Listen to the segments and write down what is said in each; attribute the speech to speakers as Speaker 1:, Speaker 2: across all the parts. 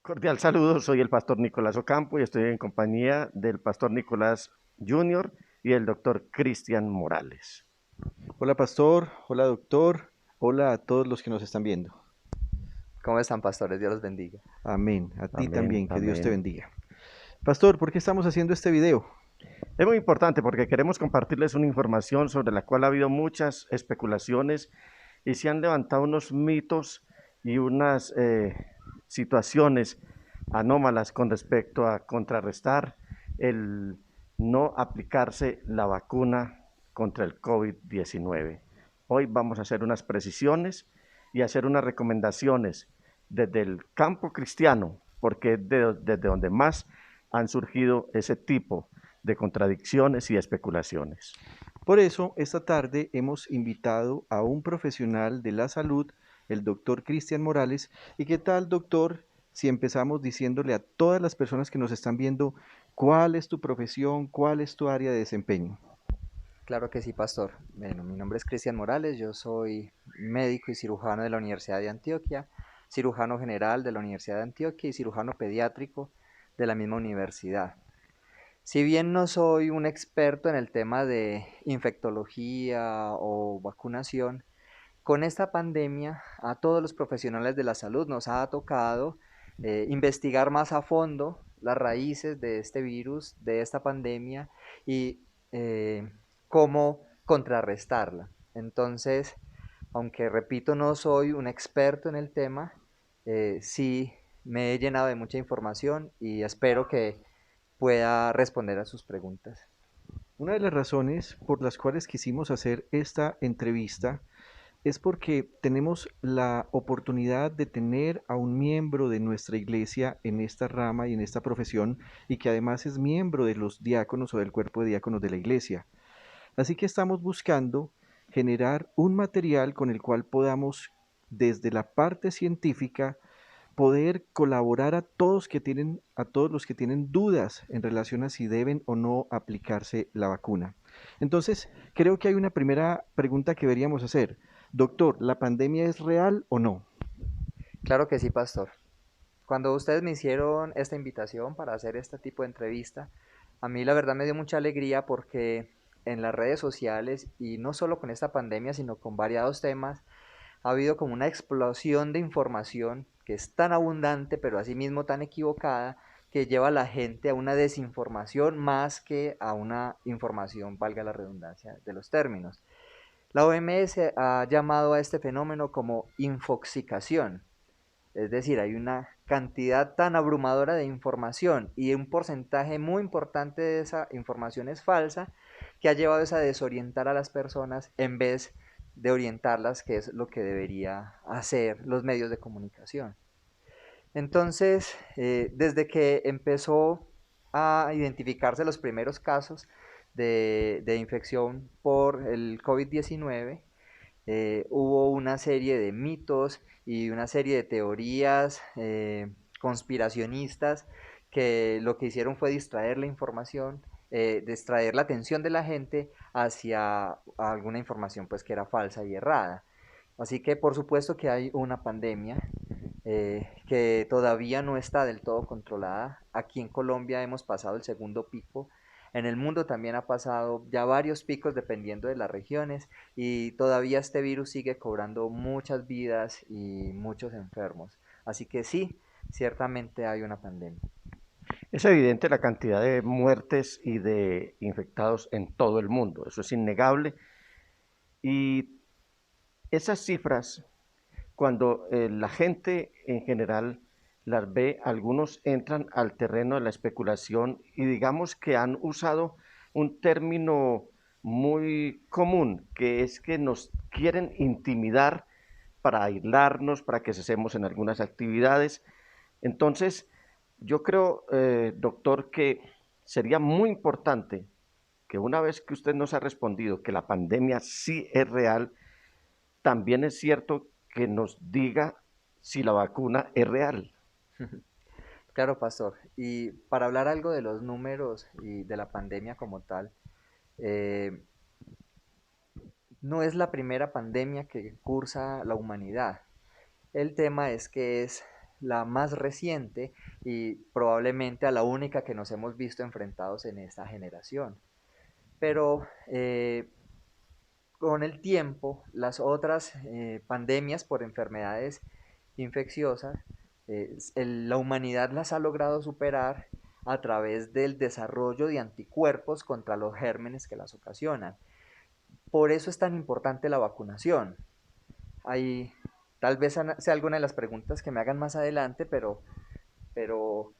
Speaker 1: Cordial saludo, soy el pastor Nicolás Ocampo y estoy en compañía del pastor Nicolás Junior y el doctor Cristian Morales.
Speaker 2: Hola pastor, hola doctor, hola a todos los que nos están viendo.
Speaker 3: ¿Cómo están, pastores? Dios los bendiga.
Speaker 2: Amén, a ti
Speaker 1: Amén,
Speaker 2: también, que Dios te
Speaker 1: amén.
Speaker 2: bendiga. Pastor, ¿por qué estamos haciendo este video?
Speaker 1: Es muy importante porque queremos compartirles una información sobre la cual ha habido muchas especulaciones y se han levantado unos mitos y unas situaciones anómalas con respecto a contrarrestar el no aplicarse la vacuna contra el COVID-19. Hoy vamos a hacer unas precisiones y hacer unas recomendaciones desde el campo cristiano, porque es desde donde más han surgido ese tipo de contradicciones y especulaciones.
Speaker 2: Por eso, esta tarde hemos invitado a un profesional de la salud, el doctor Cristian Morales. ¿Y qué tal, doctor, si empezamos diciéndole a todas las personas que nos están viendo cuál es tu profesión, cuál es tu área de desempeño?
Speaker 3: Claro que sí, pastor. Bueno, mi nombre es Cristian Morales, yo soy médico y cirujano de la Universidad de Antioquia, cirujano general de la Universidad de Antioquia y cirujano pediátrico de la misma universidad. Si bien no soy un experto en el tema de infectología o vacunación, con esta pandemia a todos los profesionales de la salud nos ha tocado investigar más a fondo las raíces de este virus, de esta pandemia y cómo contrarrestarla. Entonces, aunque repito, no soy un experto en el tema, sí me he llenado de mucha información y espero que pueda responder a sus preguntas.
Speaker 2: Una de las razones por las cuales quisimos hacer esta entrevista es porque tenemos la oportunidad de tener a un miembro de nuestra iglesia en esta rama y en esta profesión y que además es miembro de los diáconos o del cuerpo de diáconos de la iglesia. Así que estamos buscando generar un material con el cual podamos, desde la parte científica, poder colaborar a todos los que tienen dudas en relación a si deben o no aplicarse la vacuna. Entonces, creo que hay una primera pregunta que deberíamos hacer. Doctor, ¿la pandemia es real o no?
Speaker 3: Claro que sí, pastor. Cuando ustedes me hicieron esta invitación para hacer este tipo de entrevista, a mí la verdad me dio mucha alegría porque en las redes sociales, y no solo con esta pandemia, sino con variados temas, ha habido como una explosión de información que es tan abundante, pero asimismo tan equivocada, que lleva a la gente a una desinformación más que a una información, valga la redundancia de los términos. La OMS ha llamado a este fenómeno como infoxicación, es decir, hay una cantidad tan abrumadora de información y un porcentaje muy importante de esa información es falsa que ha llevado a desorientar a las personas en vez de orientarlas, que es lo que debería hacer los medios de comunicación. Entonces, desde que empezó a identificarse los primeros casos de infección por el COVID-19, hubo una serie de mitos y una serie de teorías conspiracionistas que lo que hicieron fue distraer la información, distraer la atención de la gente hacia alguna información pues que era falsa y errada. Así que por supuesto que hay una pandemia que todavía no está del todo controlada. Aquí en Colombia hemos pasado el segundo pico. En el mundo también ha pasado ya varios picos dependiendo de las regiones y todavía este virus sigue cobrando muchas vidas y muchos enfermos. Así que sí, ciertamente hay una pandemia.
Speaker 1: Es evidente la cantidad de muertes y de infectados en todo el mundo, eso es innegable. Y esas cifras, cuando la gente en general las ve, algunos entran al terreno de la especulación y digamos que han usado un término muy común, que es que nos quieren intimidar para aislarnos, para que cesemos en algunas actividades. Entonces, yo creo, doctor, que sería muy importante que una vez que usted nos ha respondido que la pandemia sí es real, también es cierto que nos diga si la vacuna es real.
Speaker 3: Claro, pastor. Y para hablar algo de los números y de la pandemia como tal, eh, no es la primera pandemia que cursa la humanidad. El tema es que es la más reciente y probablemente a la única que nos hemos visto enfrentados en esta generación. Pero con el tiempo, las otras pandemias por enfermedades infecciosas, la humanidad las ha logrado superar a través del desarrollo de anticuerpos contra los gérmenes que las ocasionan. Por eso es tan importante la vacunación. Hay, tal vez sea alguna de las preguntas que me hagan más adelante, pero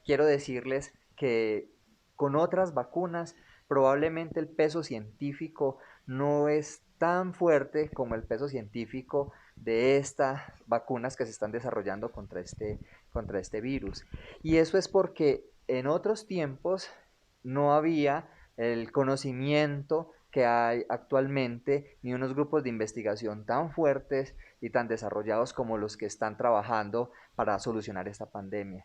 Speaker 3: quiero decirles que con otras vacunas probablemente el peso científico no es tan fuerte como el peso científico de estas vacunas que se están desarrollando contra este virus. Y eso es porque en otros tiempos no había el conocimiento que hay actualmente, ni unos grupos de investigación tan fuertes y tan desarrollados como los que están trabajando para solucionar esta pandemia.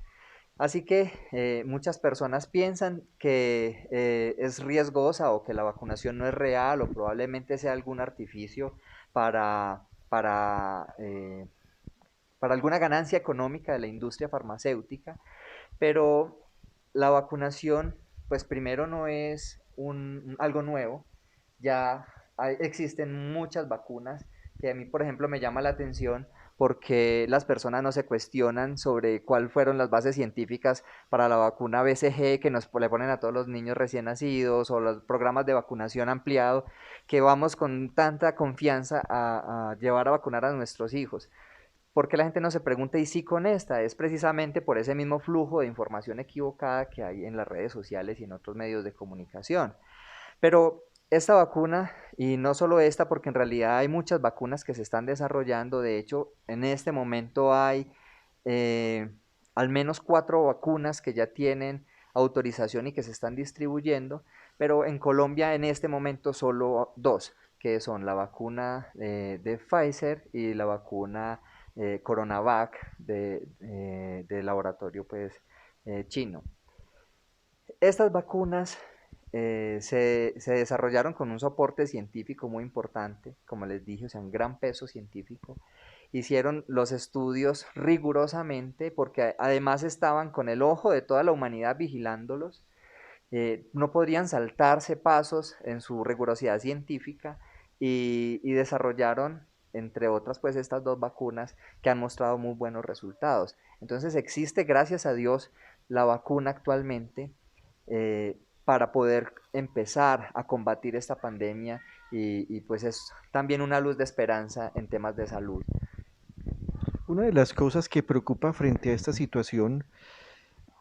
Speaker 3: Así que muchas personas piensan que es riesgosa o que la vacunación no es real o probablemente sea algún artificio para, para, eh, para alguna ganancia económica de la industria farmacéutica, pero la vacunación, pues primero no es algo nuevo, ya existen muchas vacunas que a mí, por ejemplo, me llama la atención porque las personas no se cuestionan sobre cuáles fueron las bases científicas para la vacuna BCG que le ponen a todos los niños recién nacidos o los programas de vacunación ampliado que vamos con tanta confianza a llevar a vacunar a nuestros hijos. ¿Por qué la gente no se pregunta y sí con esta? Es precisamente por ese mismo flujo de información equivocada que hay en las redes sociales y en otros medios de comunicación. Pero esta vacuna, y no solo esta, porque en realidad hay muchas vacunas que se están desarrollando, de hecho, en este momento hay eh, al menos 4 vacunas que ya tienen autorización y que se están distribuyendo, pero en Colombia en este momento solo 2, que son la vacuna de Pfizer y la vacuna Coronavac del laboratorio pues, chino. Estas vacunas se desarrollaron con un soporte científico muy importante, como les dije, o sea, un gran peso científico. Hicieron los estudios rigurosamente porque además estaban con el ojo de toda la humanidad vigilándolos. No podrían saltarse pasos en su rigurosidad científica y desarrollaron, entre otras, pues estas 2 vacunas que han mostrado muy buenos resultados. Entonces existe, gracias a Dios, la vacuna actualmente para poder empezar a combatir esta pandemia y pues es también una luz de esperanza en temas de salud.
Speaker 2: Una de las cosas que preocupa frente a esta situación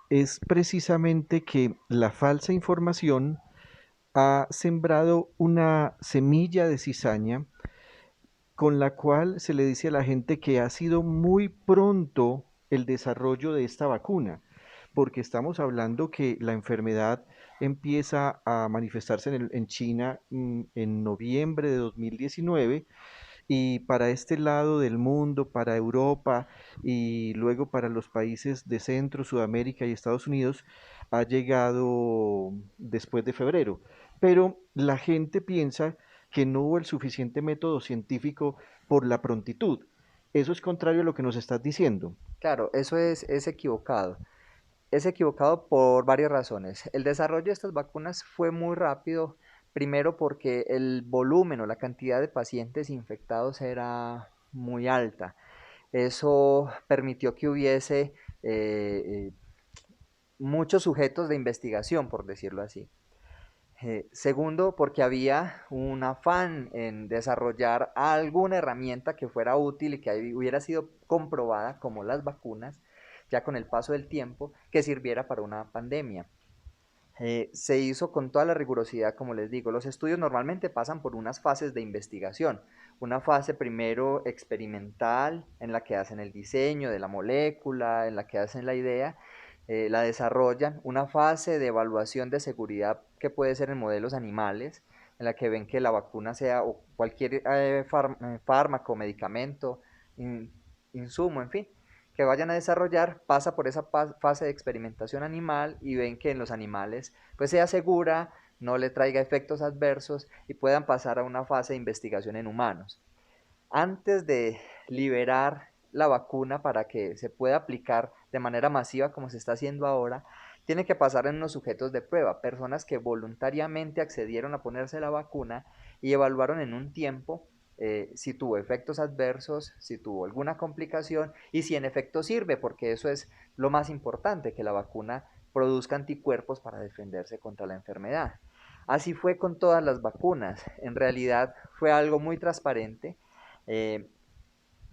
Speaker 2: es precisamente que la falsa información ha sembrado una semilla de cizaña con la cual se le dice a la gente que ha sido muy pronto el desarrollo de esta vacuna, porque estamos hablando que la enfermedad empieza a manifestarse en China en noviembre de 2019 y para este lado del mundo, para Europa y luego para los países de Centro, Sudamérica y Estados Unidos, ha llegado después de febrero. Pero la gente piensa que no hubo el suficiente método científico por la prontitud. Eso es contrario a lo que nos estás diciendo.
Speaker 3: Claro, eso es equivocado. Es equivocado por varias razones. El desarrollo de estas vacunas fue muy rápido, primero porque el volumen o la cantidad de pacientes infectados era muy alta. Eso permitió que hubiese muchos sujetos de investigación, por decirlo así. Segundo, porque había un afán en desarrollar alguna herramienta que fuera útil y que hubiera sido comprobada, como las vacunas, ya con el paso del tiempo, que sirviera para una pandemia. Se hizo con toda la rigurosidad, como les digo. Los estudios normalmente pasan por unas fases de investigación. Una fase primero experimental, en la que hacen el diseño de la molécula, en la que hacen la idea, la desarrollan. Una fase de evaluación de seguridad que puede ser en modelos animales, en la que ven que la vacuna sea o cualquier fármaco, medicamento, insumo, en fin, que vayan a desarrollar, pasa por esa fase de experimentación animal y ven que en los animales pues sea segura, no le traiga efectos adversos y puedan pasar a una fase de investigación en humanos. Antes de liberar la vacuna para que se pueda aplicar de manera masiva como se está haciendo ahora, tiene que pasar en unos sujetos de prueba, personas que voluntariamente accedieron a ponerse la vacuna y evaluaron en un tiempo si tuvo efectos adversos, si tuvo alguna complicación y si en efecto sirve, porque eso es lo más importante, que la vacuna produzca anticuerpos para defenderse contra la enfermedad. Así fue con todas las vacunas. En realidad fue algo muy transparente, eh,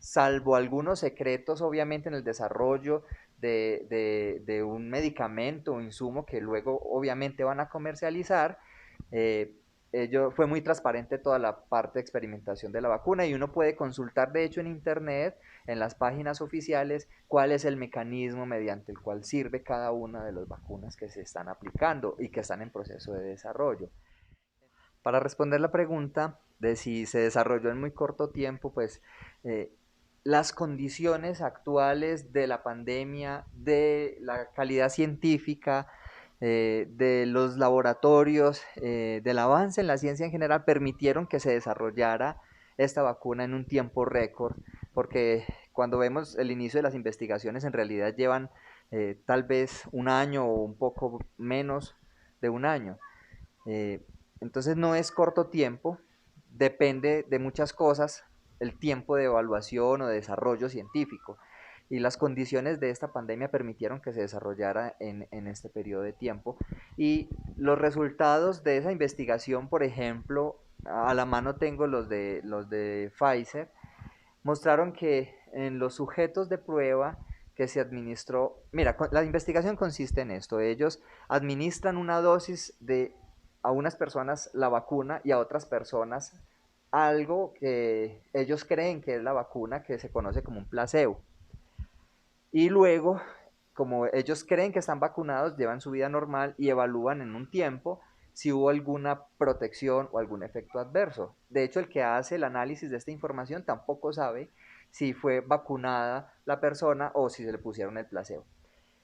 Speaker 3: salvo algunos secretos, obviamente, en el desarrollo de un medicamento o insumo que luego obviamente van a comercializar. eh, Fue muy transparente toda la parte de experimentación de la vacuna y uno puede consultar, de hecho, en internet, en las páginas oficiales, cuál es el mecanismo mediante el cual sirve cada una de las vacunas que se están aplicando y que están en proceso de desarrollo. Para responder la pregunta de si se desarrolló en muy corto tiempo, pues eh, las condiciones actuales de la pandemia, de la calidad científica, de los laboratorios, del avance en la ciencia en general, permitieron que se desarrollara esta vacuna en un tiempo récord, porque cuando vemos el inicio de las investigaciones en realidad llevan tal vez un año o un poco menos de un año. Eh, entonces no es corto tiempo, depende de muchas cosas el tiempo de evaluación o de desarrollo científico. Y las condiciones de esta pandemia permitieron que se desarrollara en este periodo de tiempo. Y los resultados de esa investigación, por ejemplo, a la mano tengo los de Pfizer, mostraron que en los sujetos de prueba que se administró, mira, la investigación consiste en esto, ellos administran una dosis de a unas personas la vacuna y a otras personas algo que ellos creen que es la vacuna, que se conoce como un placebo. Y luego, como ellos creen que están vacunados, llevan su vida normal y evalúan en un tiempo si hubo alguna protección o algún efecto adverso. De hecho, el que hace el análisis de esta información tampoco sabe si fue vacunada la persona o si se le pusieron el placebo.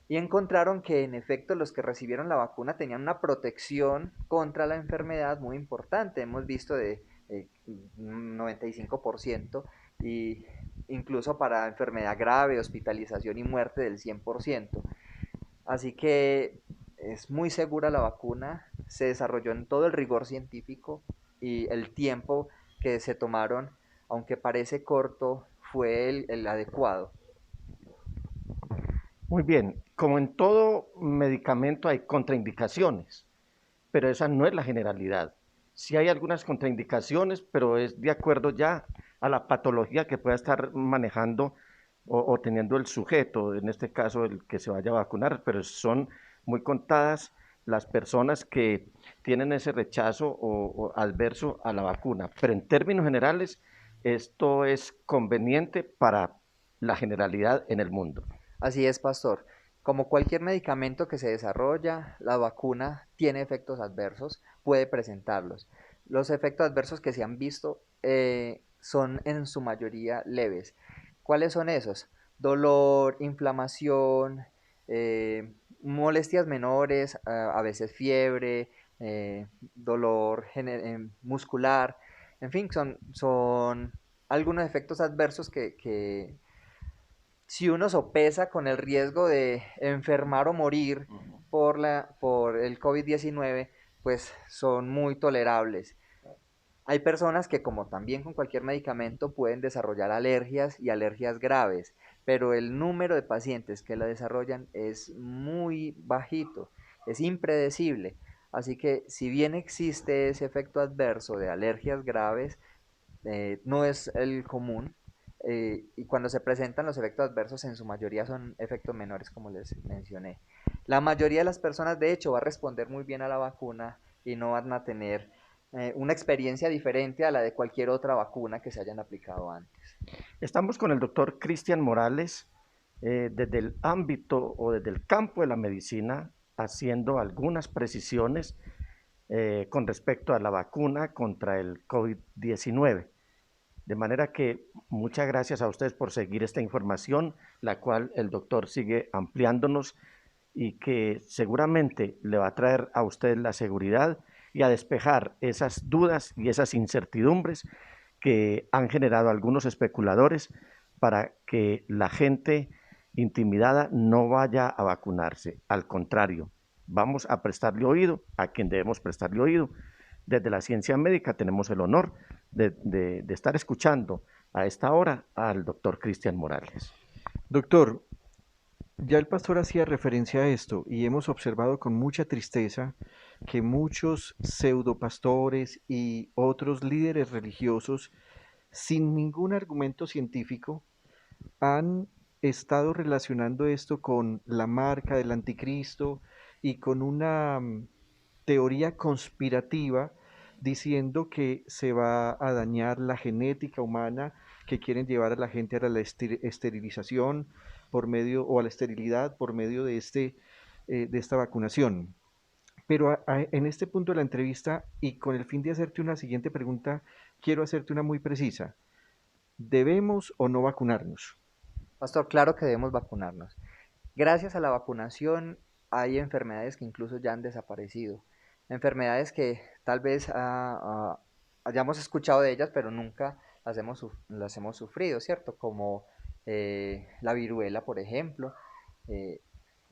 Speaker 3: Y encontraron que en efecto los que recibieron la vacuna tenían una protección contra la enfermedad muy importante. Hemos visto de 95% y incluso para enfermedad grave, hospitalización y muerte del 100%. Así que es muy segura la vacuna, se desarrolló en todo el rigor científico y el tiempo que se tomaron, aunque parece corto, fue el adecuado.
Speaker 1: Muy bien, como en todo medicamento hay contraindicaciones, pero esa no es la generalidad. Sí hay algunas contraindicaciones, pero es de acuerdo ya a la patología que pueda estar manejando o teniendo el sujeto, en este caso el que se vaya a vacunar, pero son muy contadas las personas que tienen ese rechazo o adverso a la vacuna. Pero en términos generales, esto es conveniente para la generalidad en el mundo.
Speaker 3: Así es, pastor. Como cualquier medicamento que se desarrolla, la vacuna tiene efectos adversos, puede presentarlos. Los efectos adversos que se han visto son en su mayoría leves. ¿Cuáles son esos? Dolor, inflamación, molestias menores, a veces fiebre, dolor muscular, en fin, son algunos efectos adversos que si uno sopesa con el riesgo de enfermar o morir por el COVID-19, pues son muy tolerables. Hay personas que, como también con cualquier medicamento, pueden desarrollar alergias y alergias graves, pero el número de pacientes que la desarrollan es muy bajito, es impredecible. Así que si bien existe ese efecto adverso de alergias graves, no es el común, y cuando se presentan los efectos adversos en su mayoría son efectos menores como les mencioné. La mayoría de las personas de hecho va a responder muy bien a la vacuna y no van a tener una experiencia diferente a la de cualquier otra vacuna que se hayan aplicado antes.
Speaker 1: Estamos con el doctor Cristian Morales desde el ámbito o desde el campo de la medicina haciendo algunas precisiones con respecto a la vacuna contra el COVID-19. De manera que muchas gracias a ustedes por seguir esta información, la cual el doctor sigue ampliándonos y que seguramente le va a traer a ustedes la seguridad y a despejar esas dudas y esas incertidumbres que han generado algunos especuladores para que la gente intimidada no vaya a vacunarse. Al contrario, vamos a prestarle oído a quien debemos prestarle oído. Desde la ciencia médica tenemos el honor de estar escuchando a esta hora al doctor Cristian Morales.
Speaker 2: Doctor, ya el pastor hacía referencia a esto y hemos observado con mucha tristeza que muchos pseudopastores y otros líderes religiosos, sin ningún argumento científico, han estado relacionando esto con la marca del anticristo y con una teoría conspirativa diciendo que se va a dañar la genética humana, que quieren llevar a la gente a la esterilización por medio o a la esterilidad por medio de esta vacunación. Pero en este punto de la entrevista y con el fin de hacerte una siguiente pregunta, quiero hacerte una muy precisa. ¿Debemos o no vacunarnos?
Speaker 3: Pastor, claro que debemos vacunarnos. Gracias a la vacunación hay enfermedades que incluso ya han desaparecido. Enfermedades que tal vez hayamos escuchado de ellas, pero nunca las hemos sufrido, ¿cierto? Como la viruela, por ejemplo. Eh,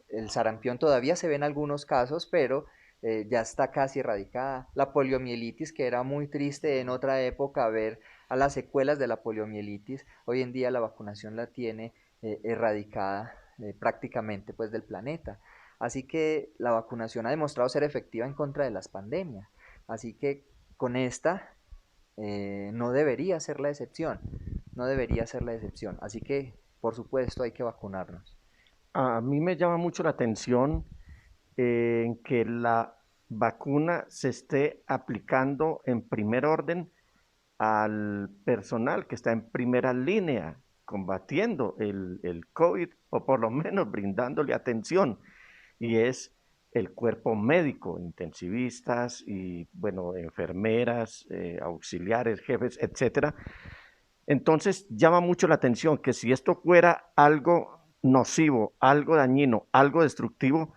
Speaker 3: el sarampión todavía se ve en algunos casos, pero ya está casi erradicada. La poliomielitis, que era muy triste en otra época ver a las secuelas de la poliomielitis, hoy en día la vacunación la tiene erradicada prácticamente pues del planeta. Así que la vacunación ha demostrado ser efectiva en contra de las pandemias. Así que con esta no debería ser la excepción, no debería ser la excepción. Así que por supuesto hay que vacunarnos.
Speaker 1: A mí me llama mucho la atención en que la vacuna se esté aplicando en primer orden al personal que está en primera línea combatiendo el COVID o por lo menos brindándole atención, y es el cuerpo médico, intensivistas y, bueno, enfermeras, auxiliares, jefes, etcétera. Entonces llama mucho la atención que si esto fuera algo nocivo, algo dañino, algo destructivo,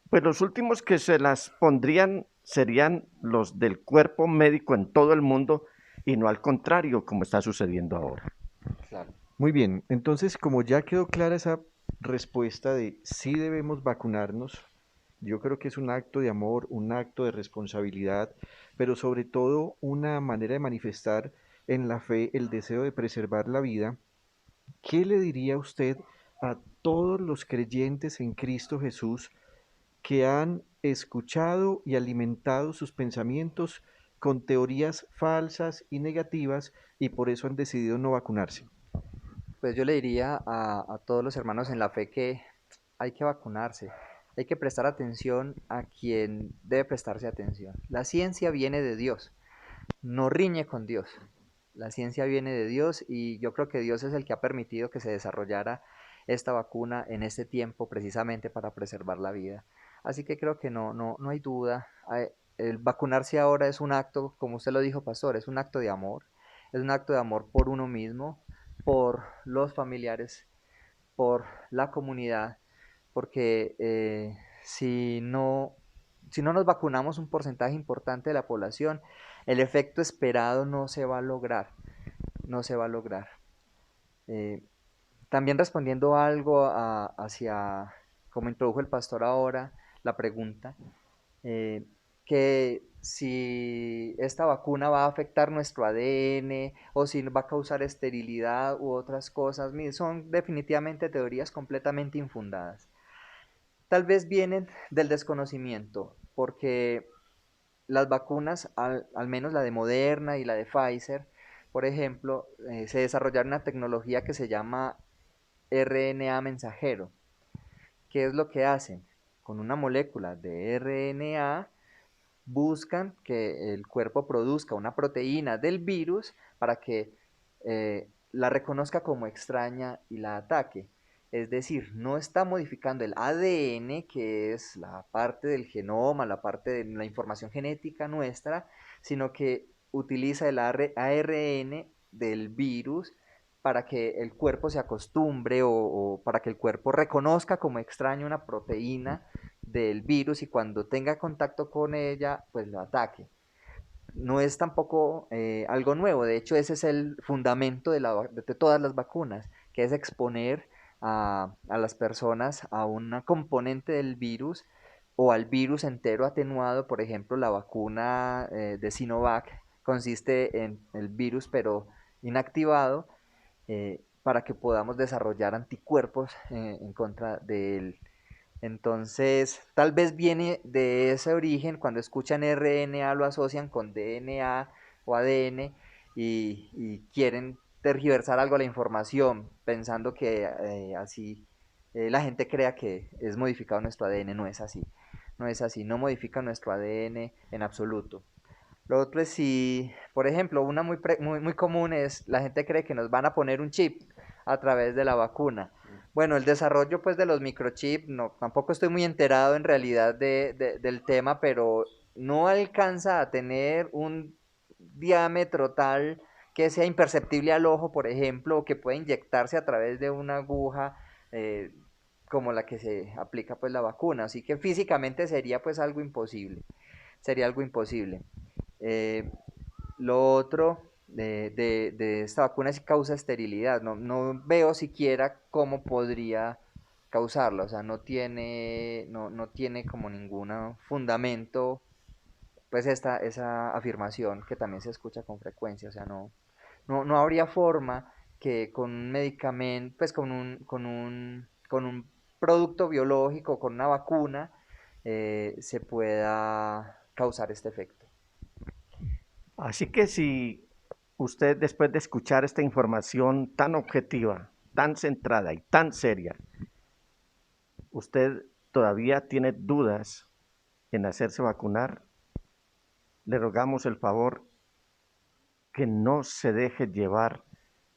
Speaker 1: pues los últimos que se las pondrían serían los del cuerpo médico en todo el mundo y no al contrario, como está sucediendo ahora.
Speaker 3: Claro.
Speaker 2: Muy bien, entonces como ya quedó clara esa respuesta de si debemos vacunarnos, yo creo que es un acto de amor, un acto de responsabilidad, pero sobre todo una manera de manifestar en la fe el deseo de preservar la vida. ¿Qué le diría usted a todos los creyentes en Cristo Jesús que han escuchado y alimentado sus pensamientos con teorías falsas y negativas y por eso han decidido no vacunarse?
Speaker 3: Pues yo le diría a todos los hermanos en la fe que hay que vacunarse, hay que prestar atención a quien debe prestarse atención. La ciencia viene de Dios, no riñe con Dios. La ciencia viene de Dios y yo creo que Dios es el que ha permitido que se desarrollara esta vacuna en este tiempo precisamente para preservar la vida. Así que creo que no hay duda. El vacunarse ahora es un acto, como usted lo dijo, pastor, es un acto de amor. Es un acto de amor por uno mismo, por los familiares, por la comunidad, porque si no nos vacunamos un porcentaje importante de la población, el efecto esperado no se va a lograr, no se va a lograr. Eh, También respondiendo algo hacia, como introdujo el pastor ahora, la pregunta, eh, que si esta vacuna va a afectar nuestro ADN o si va a causar esterilidad u otras cosas, son definitivamente teorías completamente infundadas. Tal vez vienen del desconocimiento, porque las vacunas, al menos la de Moderna y la de Pfizer, por ejemplo, se desarrollaron una tecnología que se llama RNA mensajero. ¿Qué es lo que hacen? Con una molécula de RNA buscan que el cuerpo produzca una proteína del virus para que la reconozca como extraña y la ataque. Es decir, no está modificando el ADN, que es la parte del genoma, la parte de la información genética nuestra, sino que utiliza el ARN del virus para que el cuerpo se acostumbre o para que el cuerpo reconozca como extraña una proteína del virus y cuando tenga contacto con ella, pues lo ataque. No es tampoco algo nuevo, de hecho ese es el fundamento de todas las vacunas, que es exponer a las personas a una componente del virus o al virus entero atenuado. Por ejemplo, la vacuna de Sinovac consiste en el virus pero inactivado, para que podamos desarrollar anticuerpos en contra de él. Entonces, tal vez viene de ese origen, cuando escuchan RNA lo asocian con DNA o ADN y quieren tergiversar algo a la información, pensando que así la gente crea que es modificado nuestro ADN. No es así, no es así, no modifica nuestro ADN en absoluto. Lo otro es si, por ejemplo, una muy común es, la gente cree que nos van a poner un chip a través de la vacuna. Bueno, el desarrollo pues de los microchips, no, tampoco estoy muy enterado en realidad del tema, pero no alcanza a tener un diámetro tal que sea imperceptible al ojo, por ejemplo, o que pueda inyectarse a través de una aguja, eh, como la que se aplica pues la vacuna. Así que físicamente sería pues algo imposible, sería algo imposible. Eh, lo otro de esta vacuna es que causa esterilidad. No, no veo siquiera cómo podría causarla. O sea, no tiene como ningún fundamento, pues esa afirmación que también se escucha con frecuencia. O sea, no habría forma que con un medicamento, pues con un producto biológico, con una vacuna, se pueda causar este efecto.
Speaker 1: Así que si usted, después de escuchar esta información tan objetiva, tan centrada y tan seria, usted todavía tiene dudas en hacerse vacunar, le rogamos el favor que no se deje llevar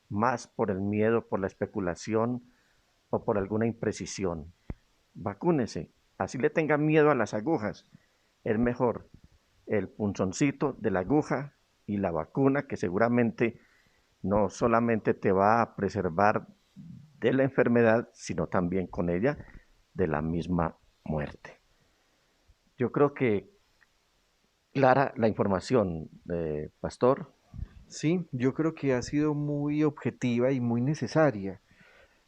Speaker 1: más por el miedo, por la especulación o por alguna imprecisión. Vacúnese, así le tenga miedo a las agujas. Es mejor el punzoncito de la aguja y la vacuna, que seguramente no solamente te va a preservar de la enfermedad, sino también con ella de la misma muerte. Yo creo que clara la información, pastor.
Speaker 2: Sí, yo creo que ha sido muy objetiva y muy necesaria.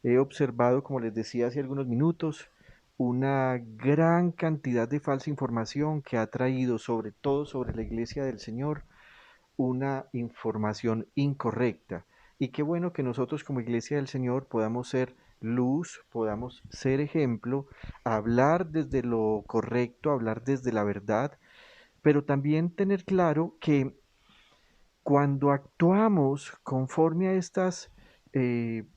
Speaker 2: He observado, como les decía hace algunos minutos, una gran cantidad de falsa información que ha traído, sobre todo sobre la Iglesia del Señor, una información incorrecta. Y qué bueno que nosotros como Iglesia del Señor podamos ser luz, podamos ser ejemplo, hablar desde lo correcto, hablar desde la verdad, pero también tener claro que cuando actuamos conforme a estas,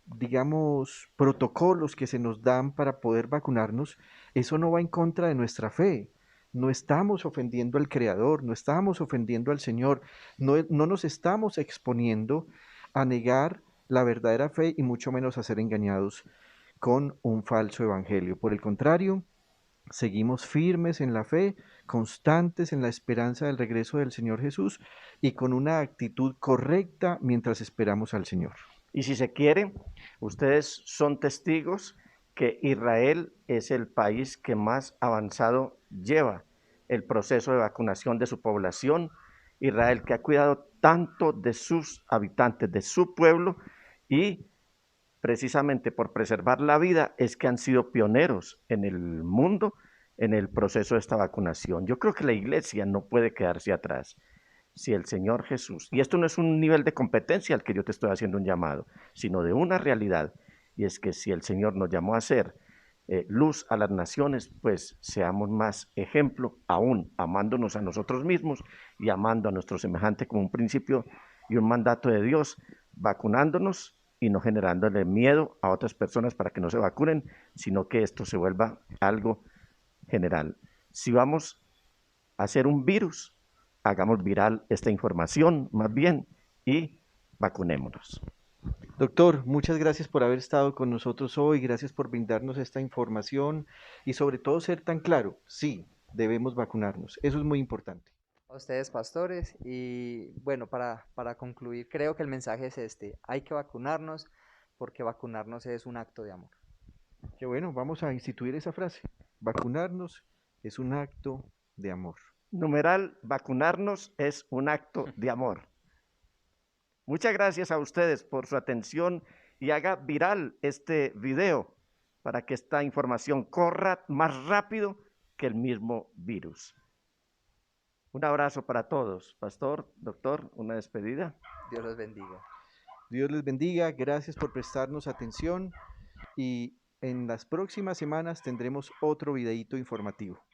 Speaker 2: digamos, protocolos que se nos dan para poder vacunarnos, eso no va en contra de nuestra fe. No estamos ofendiendo al Creador, no estamos ofendiendo al Señor, no nos estamos exponiendo a negar la verdadera fe y mucho menos a ser engañados con un falso evangelio. Por el contrario, seguimos firmes en la fe, constantes en la esperanza del regreso del Señor Jesús y con una actitud correcta mientras esperamos al Señor.
Speaker 1: Y si se quiere, ustedes son testigos que Israel es el país que más avanzado lleva el proceso de vacunación de su población. Israel que ha cuidado tanto de sus habitantes, de su pueblo, y precisamente por preservar la vida es que han sido pioneros en el mundo en el proceso de esta vacunación. Yo creo que la iglesia no puede quedarse atrás. Si el Señor Jesús, y esto no es un nivel de competencia al que yo te estoy haciendo un llamado, sino de una realidad, y es que si el Señor nos llamó a ser luz a las naciones, pues seamos más ejemplo aún, amándonos a nosotros mismos y amando a nuestro semejante como un principio y un mandato de Dios, vacunándonos y no generándole miedo a otras personas para que no se vacunen, sino que esto se vuelva algo general. Si vamos a hacer un virus, hagamos viral esta información más bien y vacunémonos.
Speaker 2: Doctor, muchas gracias por haber estado con nosotros hoy, gracias por brindarnos esta información y sobre todo ser tan claro, sí, debemos vacunarnos, eso es muy importante.
Speaker 3: A ustedes, pastores, y bueno, para concluir, creo que el mensaje es este: hay que vacunarnos porque vacunarnos es un acto de amor.
Speaker 2: Qué bueno, vamos a instituir esa frase, vacunarnos es un acto de amor.
Speaker 1: Numeral, vacunarnos es un acto de amor. Muchas gracias a ustedes por su atención y haga viral este video para que esta información corra más rápido que el mismo virus. Un abrazo para todos. Pastor, doctor, una despedida.
Speaker 3: Dios los bendiga.
Speaker 2: Dios les bendiga, gracias por prestarnos atención y en las próximas semanas tendremos otro videíto informativo.